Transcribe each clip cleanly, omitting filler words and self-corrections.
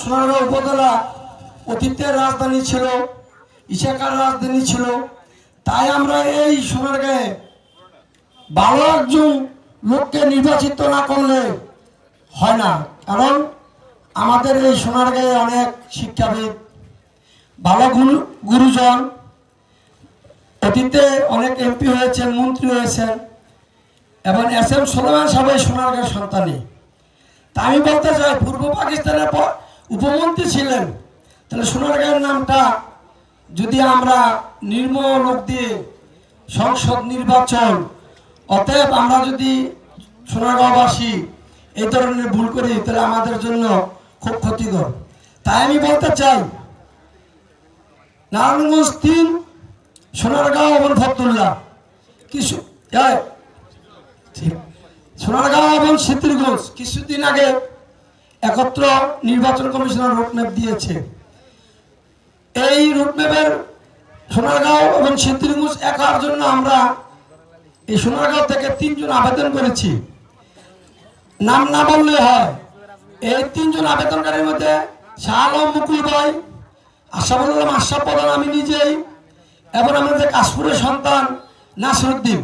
সোনারগাঁও উপজেলা অতীতের রাজধানী ছিল, ইশাকার রাজধানী ছিল। তাই আমরা এই সোনারগাঁয়ে ভালো একজন লোককে নির্বাচিত না করলে হয় না। কারণ আমাদের এই সোনারগাঁয়ে অনেক শিক্ষাবিদ, ভালো গুরুজন, অতীতে অনেক এমপি হয়েছেন, মন্ত্রী হয়েছেন, এবং SM সুলেমান সাহেব সোনারগাঁয়ের সন্তানই। তা আমি বলতে চাই, পূর্ব পাকিস্তানের উপমন্ত্রী ছিলেন, তাহলে সোনারগাঁয়ের নামটা যদি আমরা নির্ম লোক দিয়ে সংসদ নির্বাচন, অতএব আমরা যদি সোনারগাঁওবাসী এই ধরনের ভুল করি তাহলে আমাদের জন্য খুব ক্ষতিকর। তাই আমি বলতে চাই, নারায়ণগঞ্জ 3, সোনারগাঁও এবং ফতুল্লা, কিছু সোনারগাঁও এবং সিদ্ধিরগঞ্জ কিছুদিন আগে একত্র নির্বাচন কমিশনের রোডম্যাপ দিয়েছে। এই রোডম্যাপের সোনারগাঁও এবং সিদ্ধিরগঞ্জ একার জন্য আমরা এই সোনারগাঁও থেকে 3 জন আবেদন করেছি। নাম না বললে হয়। এই 3 জন আবেদনকারীর মধ্যে শাহ আলম মুকুল ভাই, আশরাফুল আশরাফ প্রধান, আমি নিজেই, এবং আমাদের কাশপুরের সন্তান নাসিরউদ্দিন।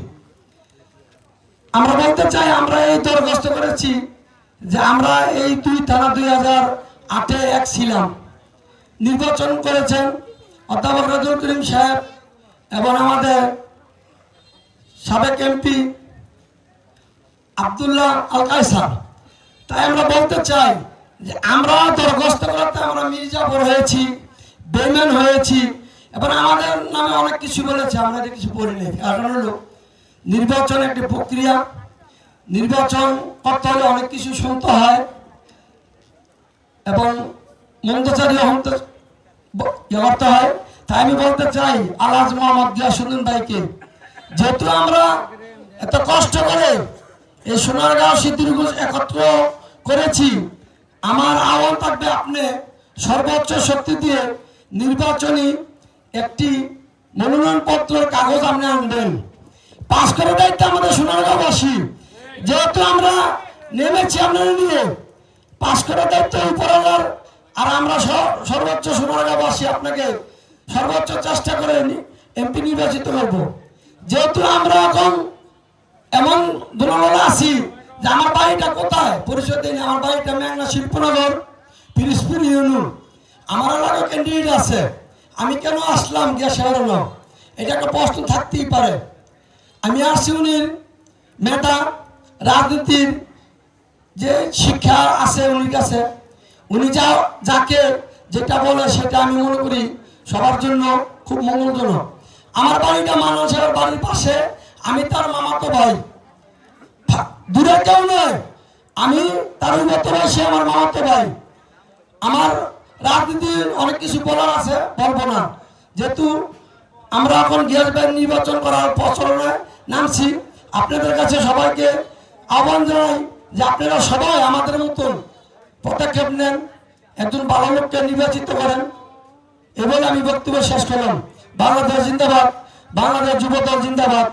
আমরা বলতে চাই, আমরা এই দরখাস্ত করেছি যে আমরা এই 2 থানা 2008-এ এক ছিলাম। নির্বাচন করেছেন অধ্যাপক রাজুল করিম সাহেব এবং আমাদের সাবেক এমপি আব্দুল্লাহ আল কায়সার। তাই আমরা বলতে চাই যে আমরা দরখাস্ত করতে আমরা মির্জাপুর হয়েছি, বেইমান হয়েছি, এবং আমাদের নামে অনেক কিছু বলেছে, আমরা কিছু বলিনি। কারণ হলো নির্বাচন একটি প্রক্রিয়া, নির্বাচন করতে হলে অনেক কিছু শুনতে হয় এবং মন্দচারী করতে হয়। তাই আমি বলতে চাই আলহাজ মোহাম্মদ গিয়াসউদ্দিন ভাইকে, যেহেতু আমরা এত কষ্ট করে এই সোনারগাঁও সিদ্ধিরগঞ্জ একত্র করেছি, আমার আহ্বান থাকবে আপনি সর্বোচ্চ শক্তি দিয়ে নির্বাচনী একটি মনোনয়নপত্রের কাগজ আপনি আনবেন। পাস করার দায়িত্ব আমাদের সোনারগাঁওবাসী, যেহেতু আমরা নেমেছি আপনারা নিয়ে, পাস করার দায়িত্ব উপরওয়ালার। আর আমরা সর্বোচ্চ সোনারগাঁওবাসী আপনাকে সর্বোচ্চ চেষ্টা করে এমপি নির্বাচিত করব। যেহেতু আমরা এখন এমন দুর্বল আছি যে আমার বাড়িটা কোথায় পরিচয় দিন, আমার বাড়িটা মেঘনা শিল্পনগর, পিরিসপুর ইউনিয়ন। আমার এলাকায় ক্যান্ডিডেট আছে, আমি কেন আসলাম গ্যাস হারানো, এটা একটা প্রশ্ন থাকতেই পারে। আমি আসছি উনির মেধা, রাজনীতির যে শিক্ষা আছে উনির কাছে, উনি যাকে যেটা বলে সেটা আমি মনে করি সবার জন্য খুব মঙ্গলজনক। আমার বাড়িটা মানব সাহেবের বাড়ির পাশে, আমি তার মামাতো ভাই, দূরে কেউ নয়, আমি তার মতো ভাই, সে আমার মামাতো ভাই। আমার রাজনীতির অনেক কিছু বলার আছে, বলবো না, যেহেতু আমরা এখন গ্যাস ব্যাংক নির্বাচন করার প্রচলনে নামছি। আপনাদের কাছে সবাইকে আহ্বান জানাই যে আপনারা সবাই আমাদের মতন পদক্ষেপ নেন, একজন ভালো লোককে নির্বাচিত করেন। এবার আমি বক্তব্য শেষ করলাম। বাংলাদেশ জিন্দাবাদ, বাংলাদেশ যুবদল জিন্দাবাদ।